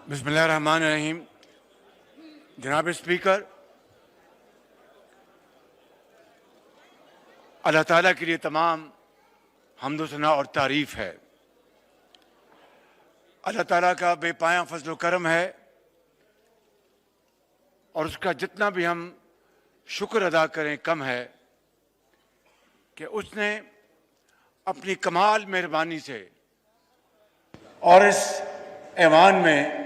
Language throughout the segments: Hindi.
बिस्मिल्लाहिर्रहमानिर्रहीम। जनाब स्पीकर, अल्लाह ताला के लिए तमाम हम्द व सना और तारीफ़ है। अल्लाह ताला का बेपाया फजल व करम है और उसका जितना भी हम शुक्र अदा करें कम है कि उसने अपनी कमाल मेहरबानी से और इस ऐवान में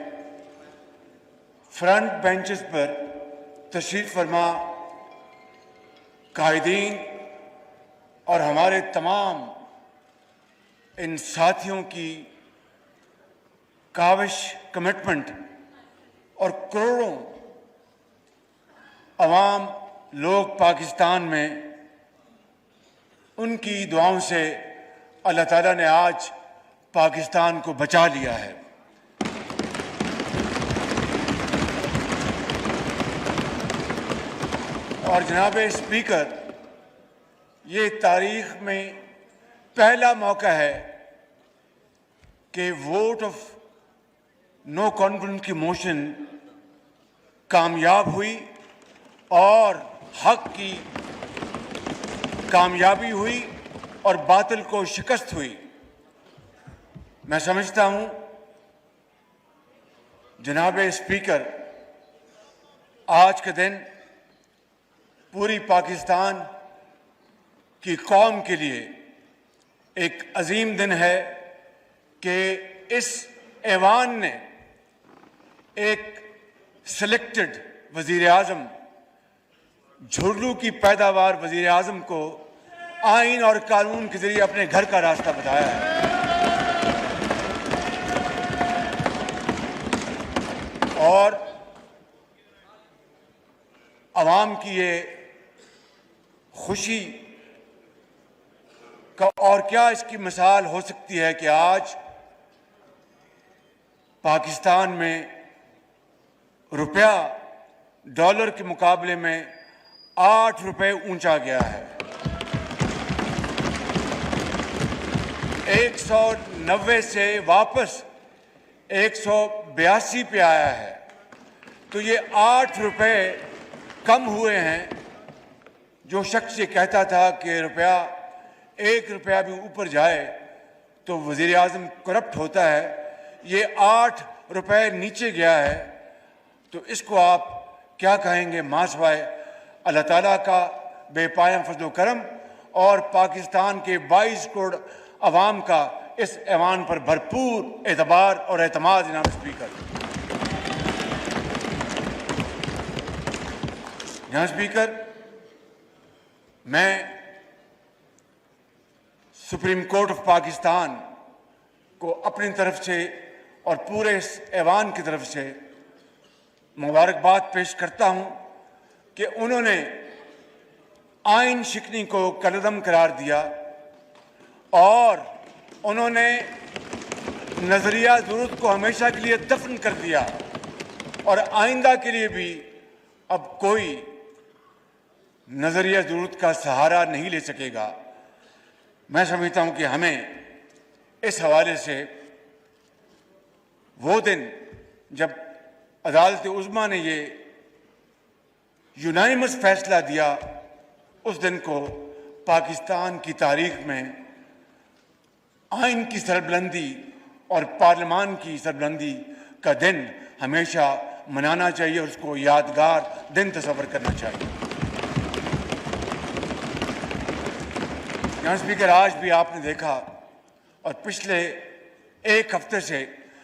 फ्रंट बेंचेस पर तशरीफ़ फरमा कायदीन और हमारे तमाम इन साथियों की काविश, कमिटमेंट और करोड़ों अवाम लोग पाकिस्तान में उनकी दुआओं से अल्लाह ताला ने आज पाकिस्तान को बचा लिया है। और जनाब स्पीकर, ये तारीख में पहला मौका है कि वोट ऑफ नो कॉन्फिडेंस की मोशन कामयाब हुई और हक की कामयाबी हुई और बातिल को शिकस्त हुई। मैं समझता हूं जनाब स्पीकर, आज के दिन पूरी पाकिस्तान की कौम के लिए एक अजीम दिन है कि इस ऐवान ने एक सिलेक्टेड वज़ीर आज़म, झुर्रू की पैदावार वज़ीर आज़म को आइन और कानून के जरिए अपने घर का रास्ता बताया है। और अवाम की ये खुशी का और क्या इसकी मिसाल हो सकती है कि आज पाकिस्तान में रुपया डॉलर के मुकाबले में 8 रुपए ऊंचा गया है। 190 से वापस 182 पे आया है। तो ये 8 रुपए कम हुए हैं। जो शख्स ये कहता था कि रुपया 1 रुपया भी ऊपर जाए तो वज़ीर आज़म करप्ट होता है, ये 8 रुपए नीचे गया है। तो इसको आप क्या कहेंगे मासवाए अल्लाह ताला का बेपाया फजल करम और पाकिस्तान के 22 करोड़ अवाम का इस ऐवान पर भरपूर एतबार और एतमाद। जनाब स्पीकर, जनाब स्पीकर, मैं सुप्रीम कोर्ट ऑफ पाकिस्तान को अपनी तरफ से और पूरे इस ऐवान की तरफ से मुबारकबाद पेश करता हूं कि उन्होंने आइन शिकनी को कलअदम करार दिया और उन्होंने नजरिया ज़रूरत को हमेशा के लिए दफन कर दिया और आइंदा के लिए भी अब कोई नजरिया ज़रूरत का सहारा नहीं ले सकेगा। मैं समझता हूं कि हमें इस हवाले से वो दिन जब अदालत उज़्मा ने ये यूनानिमस फैसला दिया, उस दिन को पाकिस्तान की तारीख में आइन की सरबुलंदी और पार्लियामान की सरबुलंदी का दिन हमेशा मनाना चाहिए और उसको यादगार दिन तस्वर करना चाहिए। जनाब स्पीकर, आज भी आपने देखा और पिछले एक हफ्ते से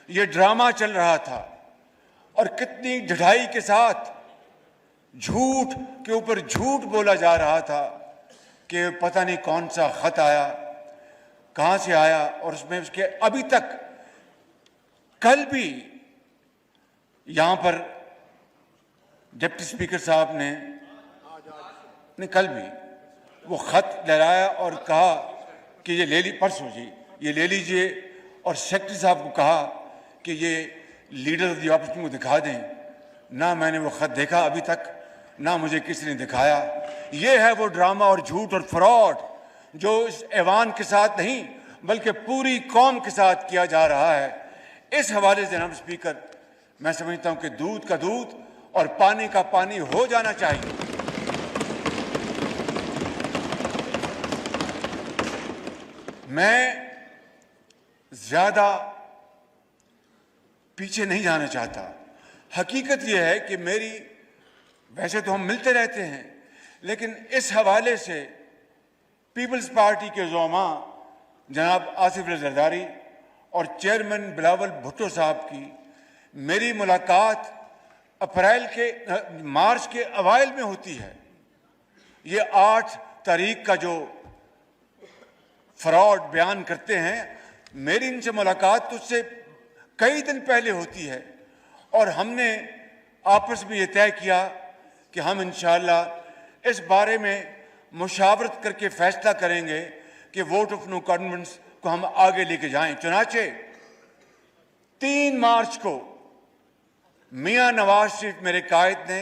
ये ड्रामा चल रहा था और कितनी ढिठाई के साथ झूठ के ऊपर झूठ बोला जा रहा था कि पता नहीं कौन सा खत आया, कहां से आया, और उसमें उसके अभी तक कल भी यहां पर डिप्टी स्पीकर साहब ने कल भी वो खत लहराया और कहा कि ये ले ली, परसों जी ये ले लीजिए, और सेक्रेटरी साहब को कहा कि ये लीडर ऑफ द ऑपोजिशन को दिखा दें। ना मैंने वो खत देखा अभी तक, ना मुझे किसी ने दिखाया। ये है वो ड्रामा और झूठ और फ्रॉड जो इस ऐवान के साथ नहीं बल्कि पूरी कौम के साथ किया जा रहा है। इस हवाले से जनाब स्पीकर, मैं समझता हूं कि दूध का दूध और पानी का पानी हो जाना चाहिए। मैं ज्यादा पीछे नहीं जाना चाहता। हकीकत यह है कि मेरी, वैसे तो हम मिलते रहते हैं, लेकिन इस हवाले से पीपल्स पार्टी के ज़ोमा जनाब आसिफ अली जरदारी और चेयरमैन बिलावल भुट्टो साहब की मेरी मुलाकात मार्च के अवाइल में होती है। ये 8 तारीख का जो फ्रॉड बयान करते हैं, मेरी इनसे मुलाकात तो उससे कई दिन पहले होती है और हमने आपस में ये तय किया कि हम इंशाअल्लाह इस बारे में मुशावरत करके फैसला करेंगे कि वोट ऑफ नो कॉन्फिडेंस को हम आगे लेके जाएं। चुनाचे 3 मार्च को मियां नवाज शरीफ मेरे कायद ने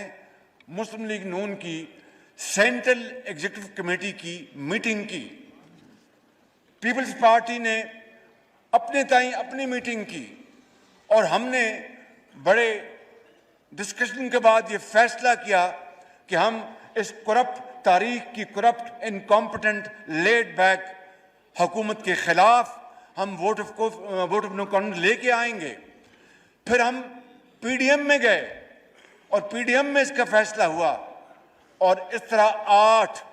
मुस्लिम लीग नून की सेंट्रल एग्जीक्यूटिव कमेटी की मीटिंग की। पीपल्स पार्टी ने अपने ताईं अपनी मीटिंग की और हमने बड़े डिस्कशन के बाद ये फैसला किया कि हम इस करप्ट तारीख की, करप्ट इनकॉम्पिटेंट लेड बैक हुकूमत के खिलाफ हम वोट ऑफ नो कॉन्फिडेंस लेके आएंगे। फिर हम पीडीएम में गए और पीडीएम में इसका फैसला हुआ और इस तरह 8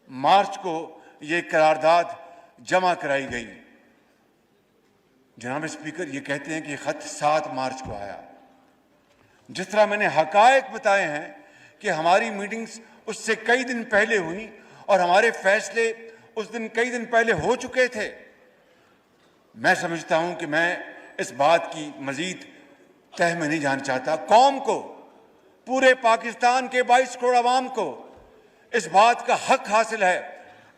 मार्च को ये करारदाद जमा कराई गई। जनाब स्पीकर, ये कहते हैं कि खत 7 मार्च को आया। जिस तरह मैंने हकायक बताए हैं कि हमारी मीटिंग्स उससे कई दिन पहले हुई और हमारे फैसले उस दिन कई दिन पहले हो चुके थे, मैं समझता हूं कि मैं इस बात की मजीद तह में नहीं जाना चाहता। कौम को, पूरे पाकिस्तान के 22 करोड़ आवाम को इस बात का हक हासिल है,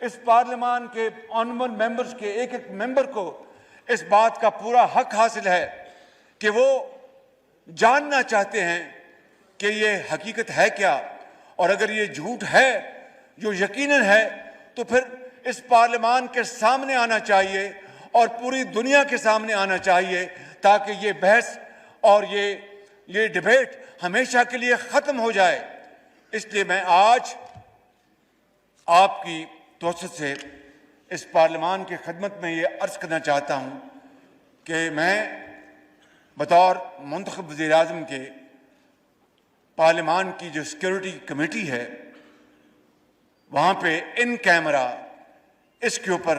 इस पार्लियामान के ऑनरेबल मेंबर्स के एक एक मेंबर को इस बात का पूरा हक हासिल है कि वो जानना चाहते हैं कि ये हकीकत है क्या, और अगर ये झूठ है जो यकीनन है तो फिर इस पार्लियामान के सामने आना चाहिए और पूरी दुनिया के सामने आना चाहिए ताकि ये बहस और ये डिबेट हमेशा के लिए ख़त्म हो जाए। इसलिए मैं आज आपकी तोसत से इस पार्लियामान की खिदमत में ये अर्ज़ करना चाहता हूँ कि मैं बतौर मुंतखब वज़ीर-ए-आज़म के पार्लियामान की जो सिक्योरिटी कमेटी है, वहाँ पे इन कैमरा इसके ऊपर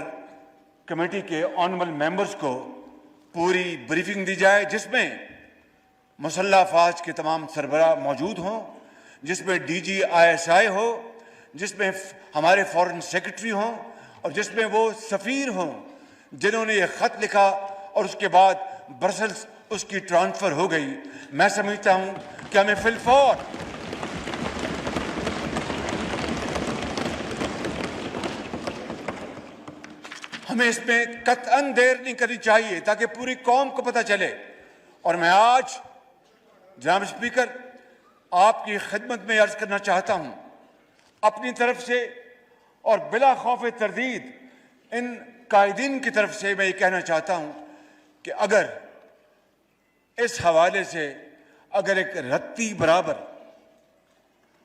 कमेटी के ऑनरेबल मेंबर्स को पूरी ब्रीफिंग दी जाए, जिसमें मुसल्लह अफवाज के तमाम सरबराह मौजूद हों, जिसमें DG ISI हो, जिसमें हमारे फॉरेन सेक्रेटरी हों और जिसमें वो सफ़ीर हों जिन्होंने ये ख़त लिखा और उसके बाद ब्रसल्स उसकी ट्रांसफ़र हो गई। मैं समझता हूँ कि हमें फिलफौर हमें इसमें कतअन देर नहीं करनी चाहिए ताकि पूरी कौम को पता चले। और मैं आज जनाब स्पीकर आपकी खिदमत में अर्ज़ करना चाहता हूँ अपनी तरफ से और बिला खौफ तरदीद इन कायदीन की तरफ से मैं ये कहना चाहता हूँ कि अगर इस हवाले से अगर एक रत्ती बराबर,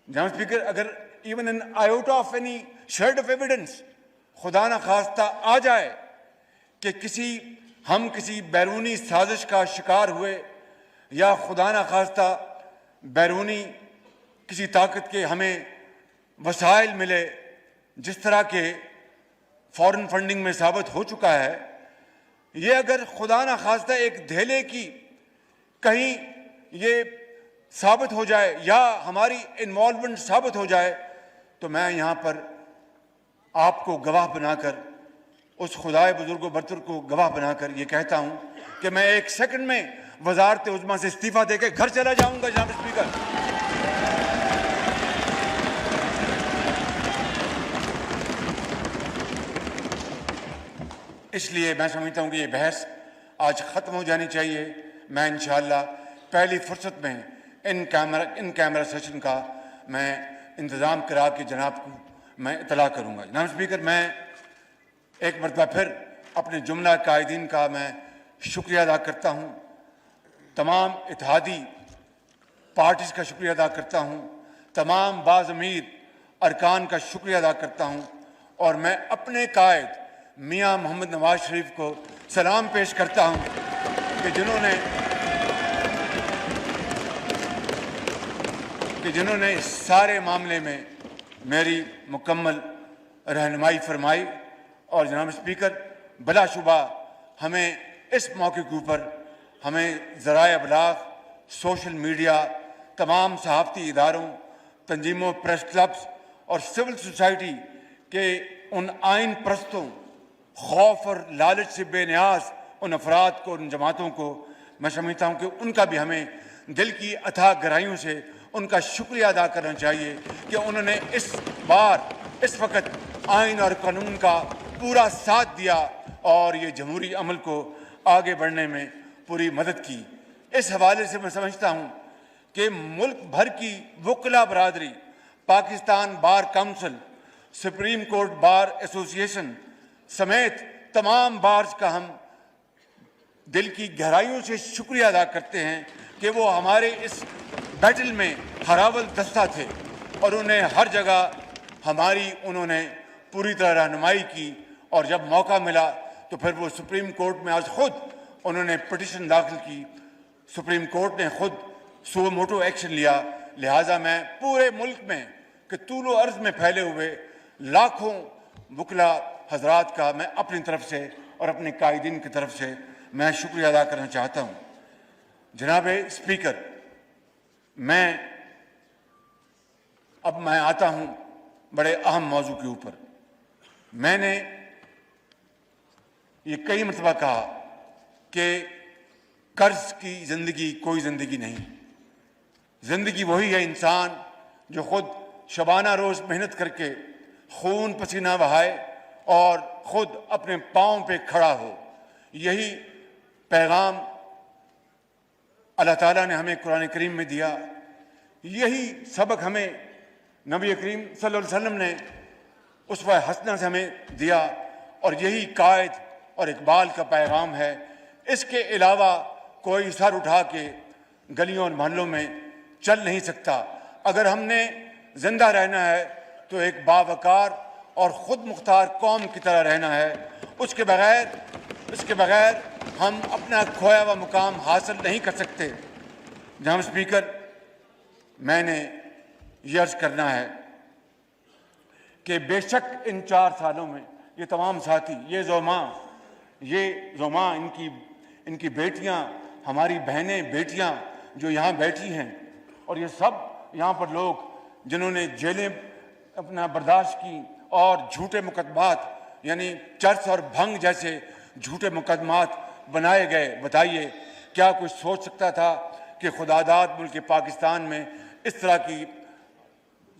जनाब स्पीकर, अगर even an iota of any shade of evidence खुदा न खास्ता आ जाए कि हम किसी बैरूनी साजिश का शिकार हुए या खुदा न खास्ता बैरूनी किसी ताकत के हमें वसाइल मिले, जिस तरह के फॉरेन फंडिंग में साबित हो चुका है, ये अगर खुदा न खास्ता एक धेले की कहीं ये साबित हो जाए या हमारी इन्वॉल्वमेंट साबित हो जाए, तो मैं यहाँ पर आपको गवाह बनाकर, उस खुदाए बुजुर्ग बरतर को गवाह बनाकर ये कहता हूँ कि मैं 1 सेकंड में वजारत उज़्मा से इस्तीफा देकर घर चला जाऊँगा। जनाब स्पीकर, इसलिए मैं समझता हूँ कि ये बहस आज ख़त्म हो जानी चाहिए। मैं इंशाअल्लाह पहली फुर्सत में इन कैमरा सेशन का मैं इंतज़ाम करा के जनाब को मैं इतला करूँगा। जनाब स्पीकर, मैं एक मरतबा फिर अपने जुमला कायदीन का मैं शुक्रिया अदा करता हूँ तमाम इत्तेहादी पार्टीज का शुक्रिया अदा करता हूँ, तमाम बाज़मीर अरकान का शुक्रिया अदा करता हूँ और मैं अपने कायद मियाँ मोहम्मद नवाज शरीफ को सलाम पेश करता हूँ कि जिन्होंने इस सारे मामले में मेरी मुकम्मल रहनुमाई फरमाई। और जनाब स्पीकर, बिलाशुबा हमें इस मौके के ऊपर हमें ज़राए अबलाग, सोशल मीडिया, तमाम सहाफ़ती इदारों, तंजीमों, प्रेस क्लब्स और सिविल सोसाइटी के उन आइन परस्तों, खौफ और लालच से बेनियाज उन अफराद को, उन जमातों को मैं समझता हूँ कि उनका भी हमें दिल की अथाह गहराइयों से उनका शुक्रिया अदा करना चाहिए कि उन्होंने इस वक्त आइन और कानून का पूरा साथ दिया और ये जमहूरी अमल को आगे बढ़ने में पूरी मदद की। इस हवाले से मैं समझता हूँ कि मुल्क भर की वकला बरादरी, Pakistan bar council, supreme court bar association समेत तमाम बार्स का हम दिल की गहराइयों से शुक्रिया अदा करते हैं कि वो हमारे इस बैटल में हरावल दस्ता थे और उन्हें हर जगह उन्होंने पूरी तरह रहनुमाई की। और जब मौका मिला तो फिर वो सुप्रीम कोर्ट में आज खुद उन्होंने पिटिशन दाखिल की, सुप्रीम कोर्ट ने खुद सो मोटो एक्शन लिया। लिहाजा मैं पूरे मुल्क में कि तूलो अर्ज में फैले हुए लाखों वकला हजरात का मैं अपनी तरफ से और अपने कायदीन की तरफ से मैं शुक्रिया अदा करना चाहता हूँ। जनाब स्पीकर, मैं आता हूँ बड़े अहम मौजू के ऊपर। मैंने ये कई मरतबा कहा कि कर्ज की ज़िंदगी कोई ज़िंदगी नहीं। ज़िंदगी वही है इंसान जो खुद शबाना रोज़ मेहनत करके खून पसीना बहाए और ख़ुद अपने पाँव पे खड़ा हो। यही पैगाम अल्लाह ताला ने हमें कुरान करीम में दिया, यही सबक हमें नबी करीम सल्लल्लाहु अलैहि वसल्लम ने उसवा हसना से हमें दिया और यही कायद और इकबाल का पैगाम है। इसके अलावा कोई सर उठा के गलियों और मोहल्लों में चल नहीं सकता। अगर हमने जिंदा रहना है तो एक बावकार और ख़ुद मुख्तार कौम की तरह रहना है। उसके बगैर हम अपना खोया हुआ मुकाम हासिल नहीं कर सकते। जनाब स्पीकर, मैंने ये अर्ज़ करना है कि बेशक इन 4 सालों में ये तमाम साथी, ये जोमा इनकी बेटियां, हमारी बहनें बेटियां जो यहाँ बैठी हैं और ये सब यहाँ पर लोग जिन्होंने जेलें अपना बर्दाश्त की और झूठे मुकदमात यानी चर्च और भंग जैसे झूठे मुकदमात बनाए गए। बताइए, क्या कोई सोच सकता था कि खुदादाद मुल्क पाकिस्तान में इस तरह की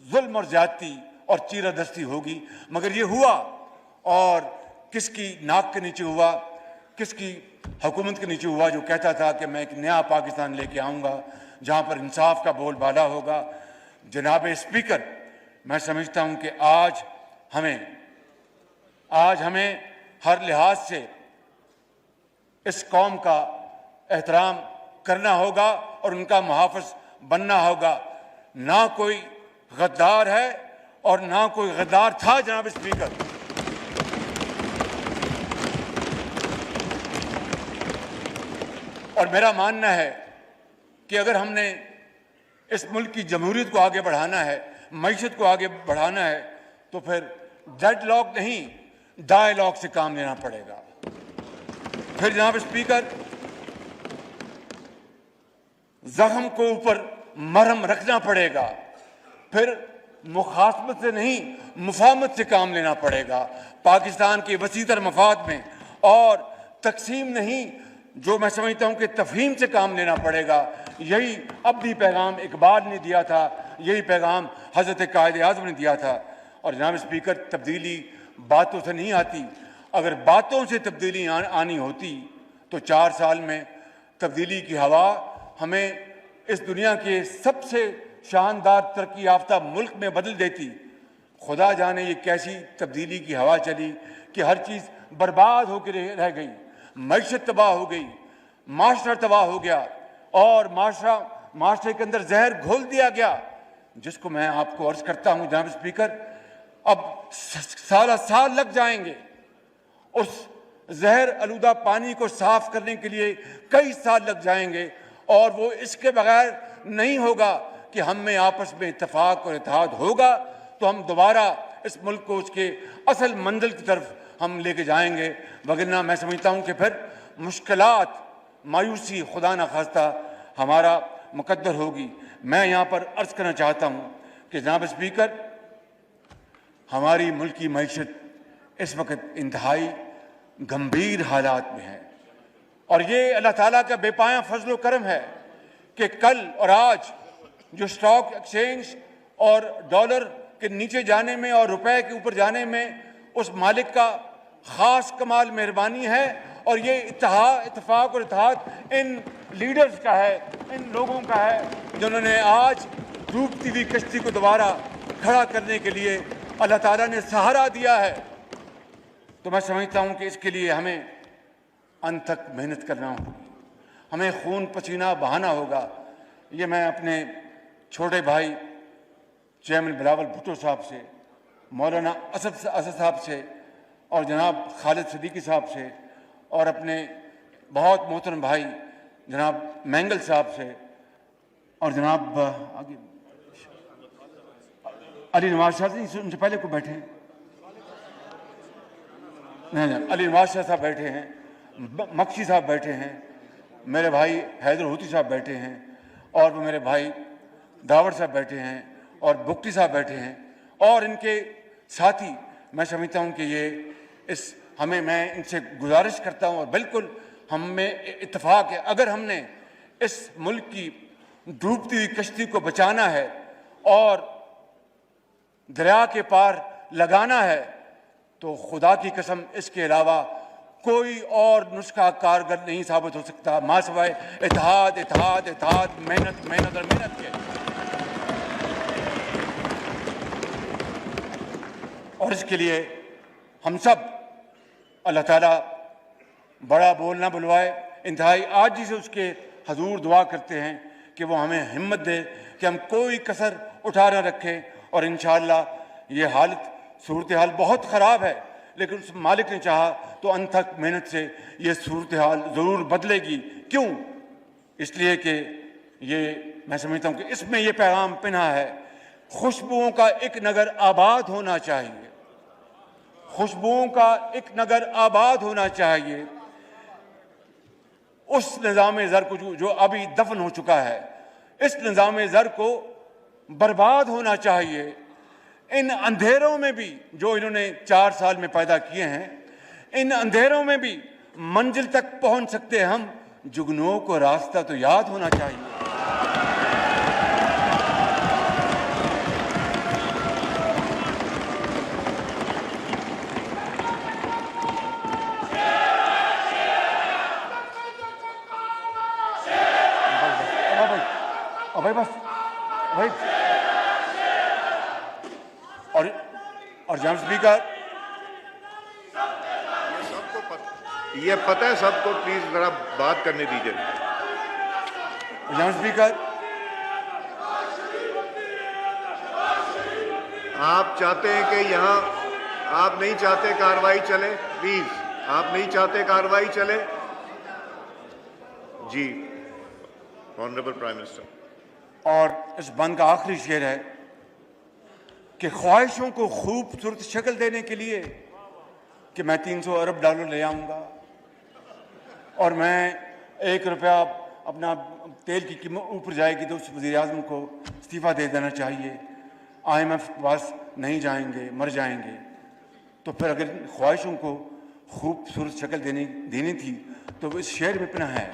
जुल्म और ज्यादती और चीरादस्ती होगी? मगर ये हुआ और किसकी नाक के नीचे हुआ, किसकी हुकूमत के नीचे हुआ जो कहता था कि मैं एक नया पाकिस्तान लेके आऊँगा जहाँ पर इंसाफ का बोलबाला होगा। जनाब स्पीकर, मैं समझता हूँ कि आज हमें हर लिहाज से इस कौम का एहतराम करना होगा और उनका मुहाफ़िज़ बनना होगा। ना कोई गद्दार है और ना कोई गद्दार था। जनाब स्पीकर, और मेरा मानना है कि अगर हमने इस मुल्क की जमहूरियत को आगे बढ़ाना है, मईशत को आगे बढ़ाना है, तो फिर डेडलॉक नहीं डायलॉग से काम लेना पड़ेगा। फिर जनाब स्पीकर, जख्म को ऊपर मरहम रखना पड़ेगा। फिर मुखासमत से नहीं मुफाहमत से काम लेना पड़ेगा, पाकिस्तान के वसीतर मफाद में, और तकसीम नहीं, जो मैं समझता हूँ कि तफहीम से काम लेना पड़ेगा। यही अब भी पैगाम इकबाल ने दिया था, यही पैगाम हज़रत कायद आज़म ने दिया था। और जनाब स्पीकर, तब्दीली बातों से नहीं आती। अगर बातों से तब्दीली आनी होती तो 4 साल में तब्दीली की हवा हमें इस दुनिया के सबसे शानदार तरक्की याफ्ता मुल्क में बदल देती। खुदा जाने ये कैसी तब्दीली की हवा चली कि हर चीज़ बर्बाद होकर रह गई, मईशत तबाह हो गई, माशरा तबाह हो गया और माशरे के अंदर जहर घोल दिया गया, जिसको मैं आपको अर्ज करता हूं जनाब स्पीकर, अब साल लग जाएंगे उस जहर आलूदा पानी को साफ करने के लिए, कई साल लग जाएंगे, और वो इसके बगैर नहीं होगा कि हम में आपस में इत्तेफाक और इत्तेहाद होगा तो हम दोबारा इस मुल्क को उसके असल मंजिल की तरफ हम लेके जाएंगे। वगरना मैं समझता हूँ कि फिर मुश्किलात, मायूसी खुदा न खास्ता हमारा मुकद्दर होगी। मैं यहाँ पर अर्ज करना चाहता हूँ कि जनाब स्पीकर, हमारी मुल्क की मईशत इस वक्त इंतहाई गंभीर हालात में है, और ये अल्लाह ताला का बेपाया फजल करम है कि कल और आज जो स्टॉक एक्सचेंज और डॉलर के नीचे जाने में और रुपए के ऊपर जाने में उस मालिक का खास कमाल मेहरबानी है, और ये इत्तेफाक और इत्तेहाद इन लीडर्स का है, इन लोगों का है जिन्होंने आज डूबती हुई कश्ती को दोबारा खड़ा करने के लिए अल्लाह ताला ने सहारा दिया है। तो मैं समझता हूँ कि इसके लिए हमें अंत तक मेहनत करना होगी, हमें खून पसीना बहाना होगा। ये मैं अपने छोटे भाई चेयरमैन बिलावल भुट्टो साहब से, मौलाना असद साहब से, और जनाब खालिद सिद्दीकी साहब से, और अपने बहुत मोहतरम भाई जनाब मैंगल साहब से, और जनाब आगे अली नवाज शाह जी उनसे पहले को बैठे हैं, नहीं अली नवाज शाह साहब बैठे हैं, मक्सी साहब बैठे हैं, मेरे भाई हैदर हुती साहब बैठे हैं, और वो मेरे भाई दावड़ साहब बैठे हैं, और बुक्टी साहब बैठे हैं, और इनके साथी। मैं समझता हूँ कि ये मैं इनसे गुजारिश करता हूँ, और बिल्कुल हम में इत्तेफाक है, अगर हमने इस मुल्क की डूबती हुई कश्ती को बचाना है और दरिया के पार लगाना है, तो खुदा की कसम इसके अलावा कोई और नुस्खा कारगर नहीं साबित हो सकता मा सिवाय इत्तेहाद, इत्तेहाद, इत्तेहाद, मेहनत, मेहनत और मेहनत के। और इसके लिए हम सब अल्लाह ताला बड़ा बोल ना बुलवाए, इंतहाई आजी से उसके हजूर दुआ करते हैं कि वो हमें हिम्मत दे कि हम कोई कसर उठा न रखें, और इंशाअल्लाह ये हालत सूरत हाल बहुत ख़राब है, लेकिन उस मालिक ने चाहा तो अंत तक मेहनत से ये सूरत हाल ज़रूर बदलेगी। क्यों? इसलिए कि ये मैं समझता हूँ कि इसमें ये पैगाम पिना है, खुशबुओं का एक नगर आबाद होना चाहिए, खुशबुओं का एक नगर आबाद होना चाहिए। उस निज़ाम ज़र को जो अभी दफन हो चुका है, इस निज़ाम ज़र को बर्बाद होना चाहिए। इन अंधेरों में भी जो इन्होंने 4 साल में पैदा किए हैं, इन अंधेरों में भी मंजिल तक पहुंच सकते हम, जुगनुओं को रास्ता तो याद होना चाहिए। भाई बस भाई, और जनाब स्पीकर, ये पता है सबको, प्लीज जरा बात करने दीजिए। जनाब स्पीकर, आप चाहते हैं कि यहाँ, आप नहीं चाहते कार्रवाई चले, प्लीज आप नहीं चाहते कार्रवाई चले जी। Honourable prime minister. और इस बंद का आखिरी शेर है कि ख्वाहिशों को खूबसूरत शक्ल देने के लिए कि मैं 300 अरब डॉलर ले आऊँगा, और मैं 1 रुपया अपना तेल की कीमत ऊपर जाएगी तो उस वज़ीर आज़म को इस्तीफ़ा दे देना चाहिए, IMF के पास नहीं जाएंगे, मर जाएंगे। तो फिर अगर ख्वाहिशों को खूबसूरत शक्ल देनी थी तो इस शेर में पना है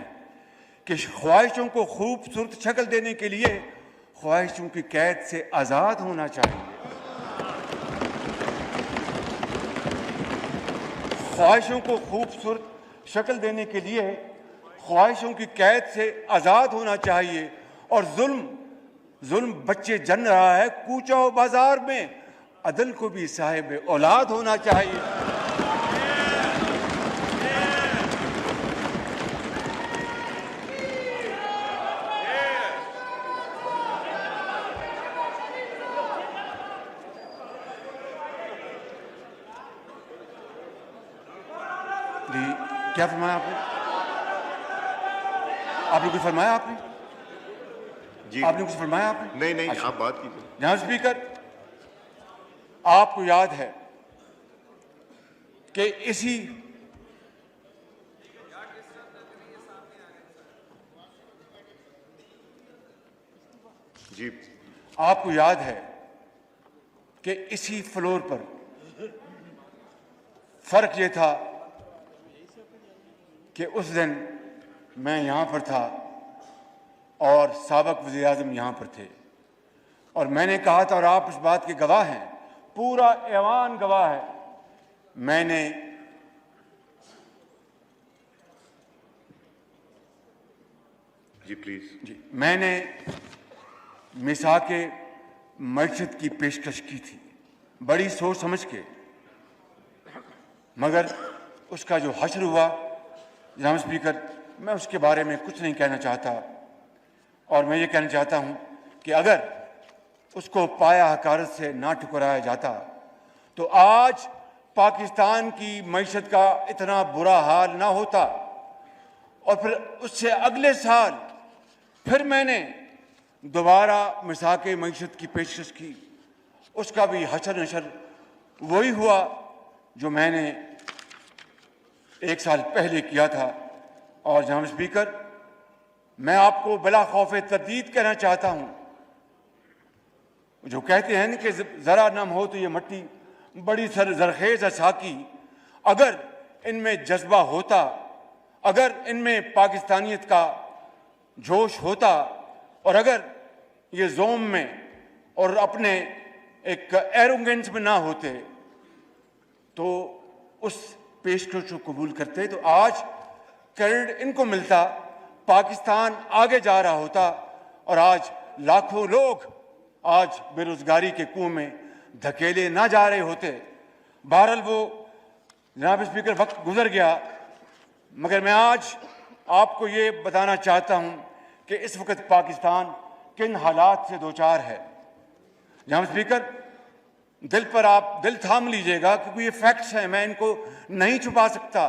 कि ख्वाहिशों को खूबसूरत शक्ल देने के लिए ख्वाहिशों की कैद से आज़ाद होना चाहिए। ख्वाहिशों को खूबसूरत शक्ल देने के लिए ख्वाहिशों की कैद से आज़ाद होना चाहिए, और जुल्म बच्चे जन रहा है कूचा बाजार में, अदल को भी साहिब औलाद होना चाहिए। क्या फरमाया आपने? आपने कुछ फरमाया? आपने जी आपने कुछ फरमाया? आपने नहीं नहीं, अच्छा। आप बात कीजिए। जनाब स्पीकर, आपको याद है कि इसी जी आपको याद है कि इसी फ्लोर पर फर्क ये था कि उस दिन मैं यहां पर था और साबिक वज़ीर आज़म यहां पर थे, और मैंने कहा था, और आप इस बात के गवाह हैं, पूरा ऐवान गवाह है, मैंने जी प्लीज। जी मैंने मिसाके मस्जिद की पेशकश की थी, बड़ी सोच समझ के, मगर उसका जो हश्र हुआ जनाब स्पीकर, मैं उसके बारे में कुछ नहीं कहना चाहता, और मैं ये कहना चाहता हूँ कि अगर उसको पाया हकारत से ना ठुकराया जाता तो आज पाकिस्तान की मईशत का इतना बुरा हाल ना होता, और फिर उससे अगले साल फिर मैंने दोबारा मिसाके मईशत की पेशकश की, उसका भी हशर नशर वही हुआ जो मैंने एक साल पहले किया था। और जनाब स्पीकर, मैं आपको बिला खौफ तरदीद कहना चाहता हूं, जो कहते हैं कि जरा नम हो तो ये मट्टी बड़ी जरखेज है साकी, अगर इनमें जज्बा होता, अगर इनमें पाकिस्तानियत का जोश होता, और अगर ये जोम में और अपने एक एरोगेंस में ना होते तो उस पेशकश को कबूल करते, तो आज क्रेडिट इनको मिलता, पाकिस्तान आगे जा रहा होता, और आज लाखों लोग आज बेरोजगारी के कुएं में धकेले ना जा रहे होते। बहरहाल वो जनाब स्पीकर वक्त गुजर गया, मगर मैं आज आपको ये बताना चाहता हूं कि इस वक्त पाकिस्तान किन हालात से दो चार है। जनाब स्पीकर, दिल पर आप दिल थाम लीजिएगा, क्योंकि ये फैक्ट्स हैं, मैं इनको नहीं छुपा सकता,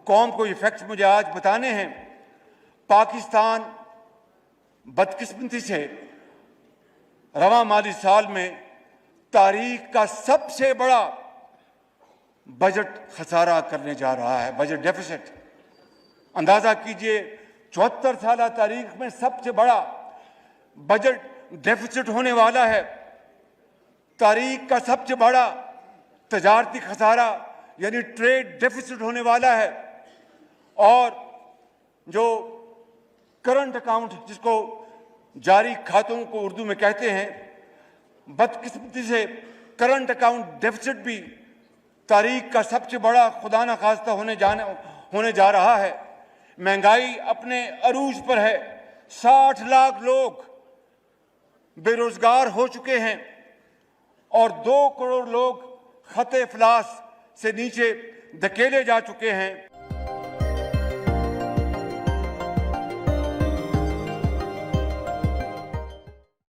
कौम को ये फैक्ट्स मुझे आज बताने हैं। पाकिस्तान बदकिस्मती से रवा माली साल में तारीख का सबसे बड़ा बजट खसारा करने जा रहा है, बजट डेफिसिट। अंदाजा कीजिए, 74 साल तारीख में सबसे बड़ा बजट डेफिसिट होने वाला है। तारीख का सबसे बड़ा तजारती खसारा यानी ट्रेड डेफिसिट होने वाला है, और जो करंट अकाउंट, जिसको जारी खातों को उर्दू में कहते हैं, बदकिस्मती से करंट अकाउंट डेफिसिट भी तारीख का सबसे बड़ा खुदा न खास्ता होने जा रहा है। महंगाई अपने अरूज पर है, 60 लाख लोग बेरोजगार हो चुके हैं, और 2 करोड़ लोग खते इफलास से नीचे धकेले जा चुके हैं।